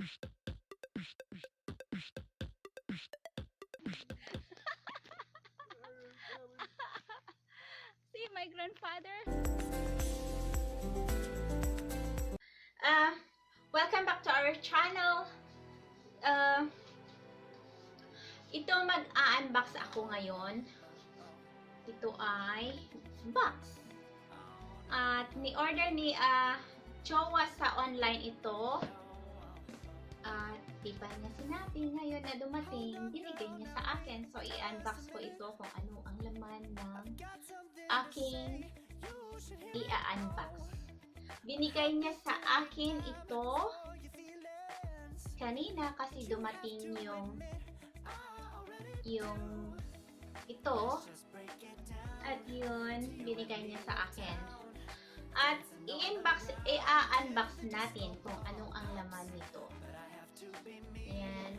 See my grandfather. Welcome back to our channel. Ito mag-unbox ako ngayon. Ito ay box. At ni-order ni Jowa sa online ito. At di pa niya sinabi ngayon na dumating, binigay niya sa akin. So i-unbox ko ito kung ano ang laman ng aking i-unbox. Binigay niya sa akin ito kanina kasi dumating yung ito at yun binigay niya sa akin. At i-unbox natin kung anong ang laman nito. Ayan.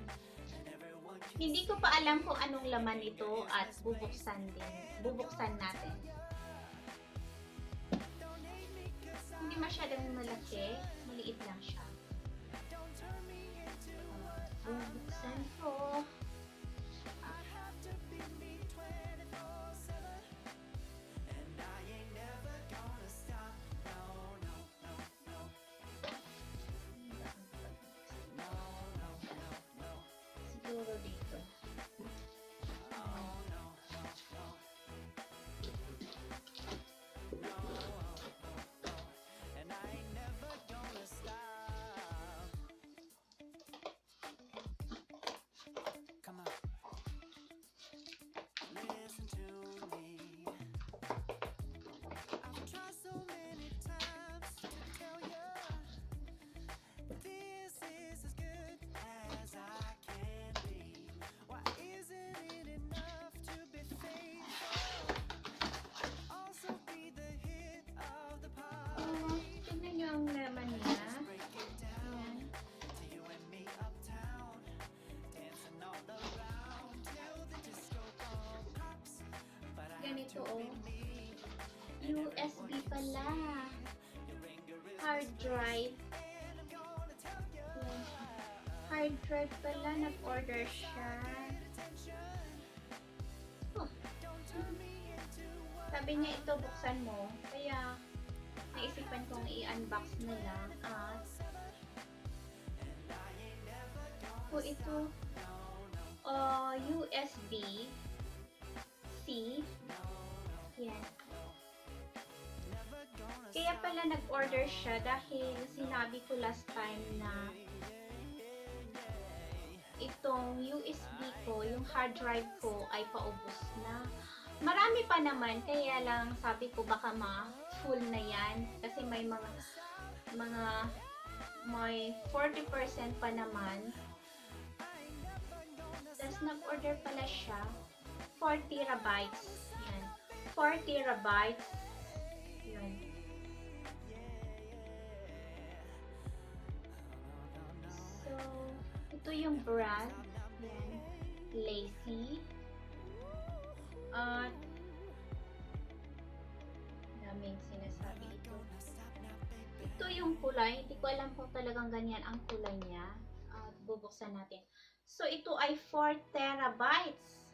Hindi ko pa alam kung anong laman nito at bubuksan natin. Hindi masyadong malaki, maliit lang siya. Bubuksan ko. Siguro dito. Tingnan nyo ang laman niya. Ayan. Ganito oh. USB pala. Hard drive. Ayan. Hard drive pala. Nag-order siya. Oh. Sabi niya ito buksan mo. Kaya naisipan kong i-unbox na lang at ito USB-C. Yan. Kaya pala nag-order siya dahil sinabi ko last time na itong USB ko, yung hard drive ko ay paubos na. Marami pa naman, kaya lang sabi ko baka full na yan kasi may may 40% pa naman. Tapos nag-order pala siya 4 terabytes. Yan. 4 terabytes. Yan. So, ito yung brand. Yan. LaCie. At daming sinasabi ito. Ito yung kulay. Hindi ko alam kung talagang ganyan ang kulay niya. At bubuksan natin. So, ito ay 4 terabytes.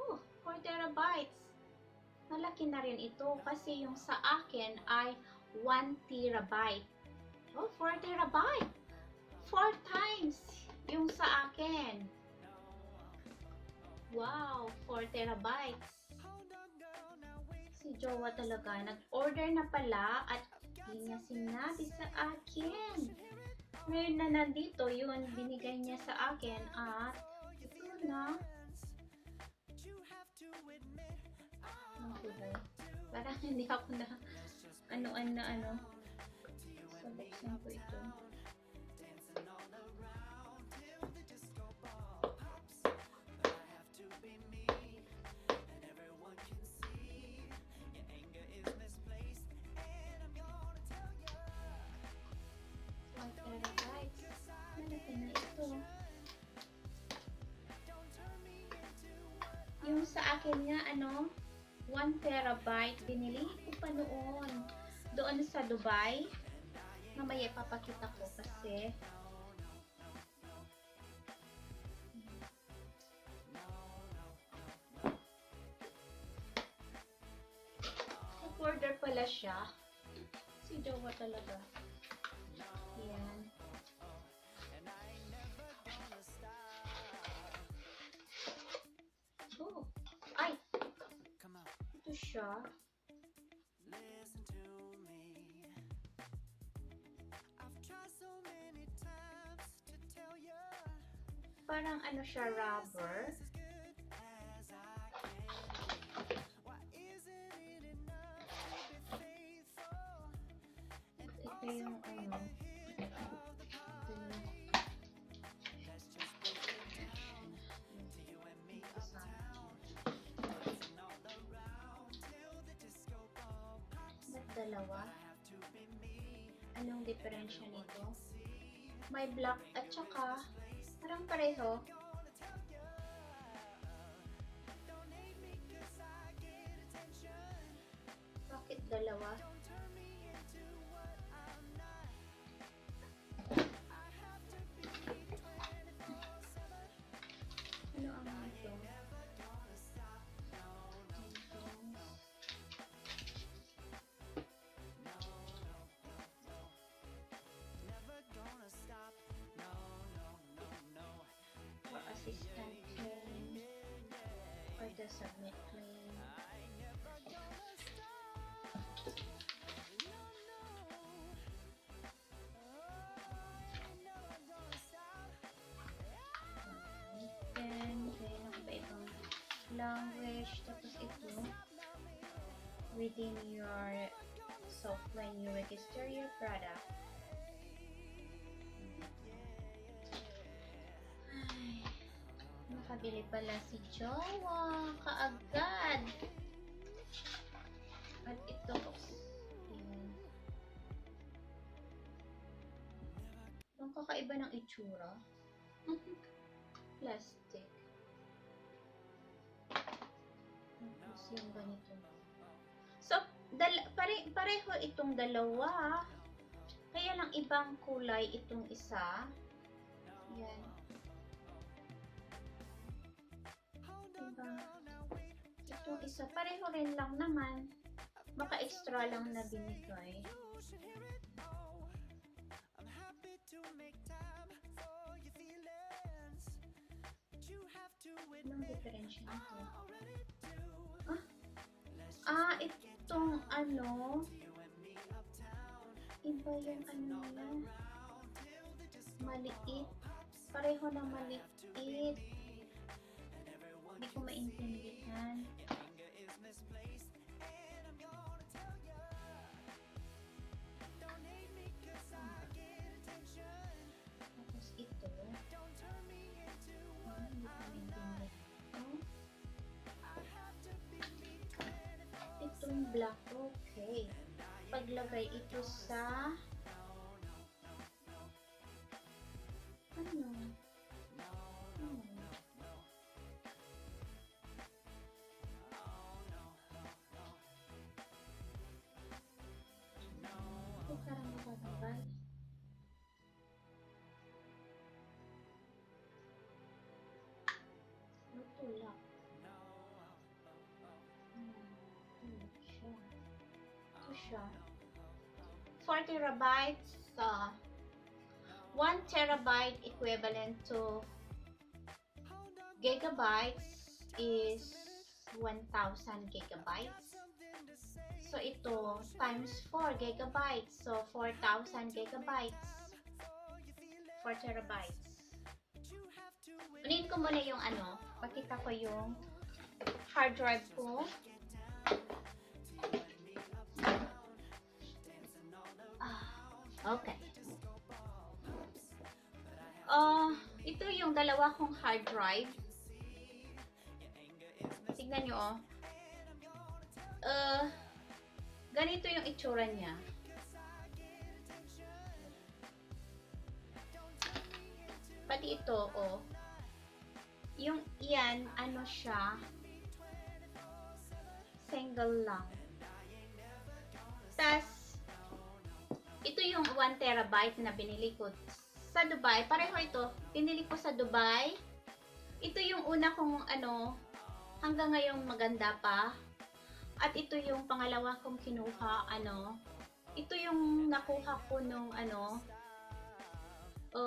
Oh, 4 terabytes. Malaki na rin ito kasi yung sa akin ay 1 terabyte. Oh, 4 terabyte. 4 times yung sa akin. Wow, 4 terabytes. Si Jowa talaga, nag-order na pala at hindi niya sinabi sa akin. Ngayon na nandito, yun, binigay niya sa akin at ito na. Parang hindi ako na ano. So, buksan ko ito. Yung sa akin nga, 1 terabyte, binili ko pa noon. Doon sa Dubai. Mamaya papakita ko kasi talaga siya. Si Jowa talaga. Yan. Oh. Ay! Ito siya. Parang ano siya, rubber. Ito yung ano. Ba't dalawa? Anong diferensya nito? May black at saka parang pareho. Bakit dalawa? Ano ang ito? For assistant claim or the submit claim. Language, tapos ito within your software when you register your product. Ay, nakabili pala si Jowa kaagad. At ito ang kakaiba ng itsura. Plastic. Tapos yung ganito. So, pareho itong dalawa. Kaya lang ibang kulay itong isa. Yan. Diba? Itong isa, pareho rin lang naman. Baka extra lang na binigay. Anong diferensya nito? Itong ano, iba yung ano niya, maliit, pareho na maliit, hindi ko maintindihan. Tapos ito, hindi ko maintindihan. Itong black, okay. Paglagay ito sa ano? Ito parang makatanggal. Matulak. Ito siya. 4 terabytes. 1 terabyte equivalent to gigabytes is 1,000 gigabytes. So ito times 4 gigabytes. So 4,000 gigabytes. 4 terabytes. Unin ko muna yung ano. Pakita ko yung hard drive ko. Okay. Ito yung dalawa kong hard drive. Tignan nyo, ganito yung itsura niya. Pati ito, yung iyan, ano siya, single lang. Tas, ito yung 1 terabyte na binili ko sa Dubai. Pareho ito. Binili ko sa Dubai. Ito yung una kong ano, hanggang ngayon maganda pa. At ito yung pangalawa kong kinuha, ito yung nakuha ko nung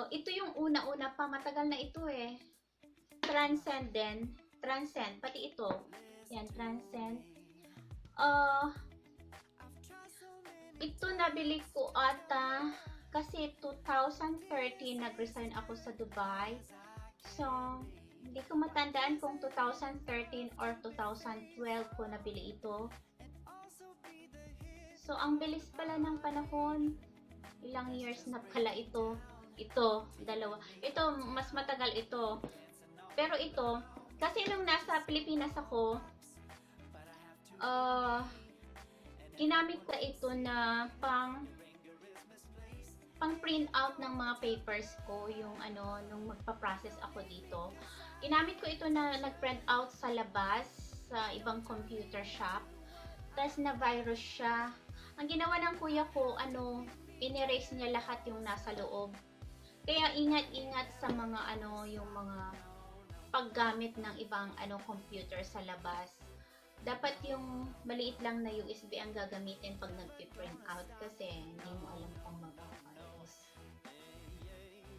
ito yung una-una pa, matagal na ito eh. Transcend, pati ito. Yan, Transcend. Ito nabili ko ata kasi 2013 nag-resign ako sa Dubai. So, hindi ko matandaan kung 2013 or 2012 ko nabili ito. So, ang bilis pala ng panahon. Ilang years na pala ito. Ito, dalawa. Ito, mas matagal ito. Pero ito, kasi nung nasa Pilipinas ako, ginamit ko ito na pang print out ng mga papers ko, yung nung magpa-process ako dito. Ginamit ko ito na nag-print out sa labas, sa ibang computer shop. Tapos na-virus siya. Ang ginawa ng kuya ko, in-erase niya lahat yung nasa loob. Kaya ingat-ingat sa mga yung mga paggamit ng ibang computer sa labas. Dapat yung maliit lang na USB ang gagamitin pag nag-print out kasi hindi mo alam kung magpa-virus.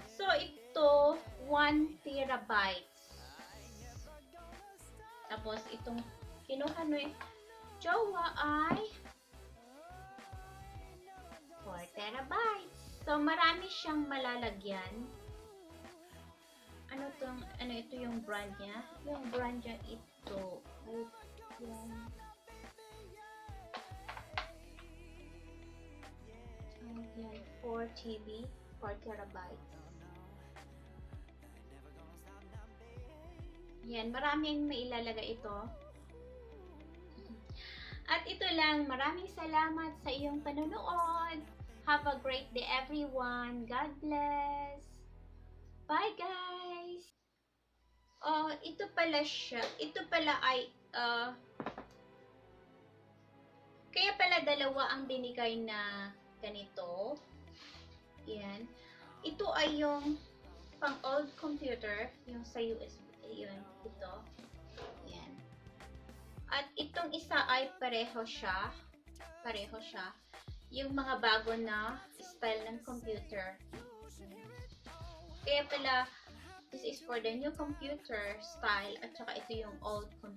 So ito 1 terabytes. Tapos itong kinuha no jowa ay 4 terabytes. So marami siyang malalagyan. Ito yung brand niya? Yung brand niya ito. Yan, 4 TB, 4 terabytes. Yan, maraming mailalagay ito. At ito lang, maraming salamat sa iyong panonood. Have a great day everyone. God bless. Bye guys. Ito pala siya. Ito pala ay kaya pala dalawa ang binigay na ganito. Yan. Ito ay yung pang old computer, yung sa USB. Yun, ito. Yan. At itong isa ay pareho siya. Pareho siya. Yung mga bago na style ng computer. Kaya pala, this is for the new computer style at saka ito yung old computer.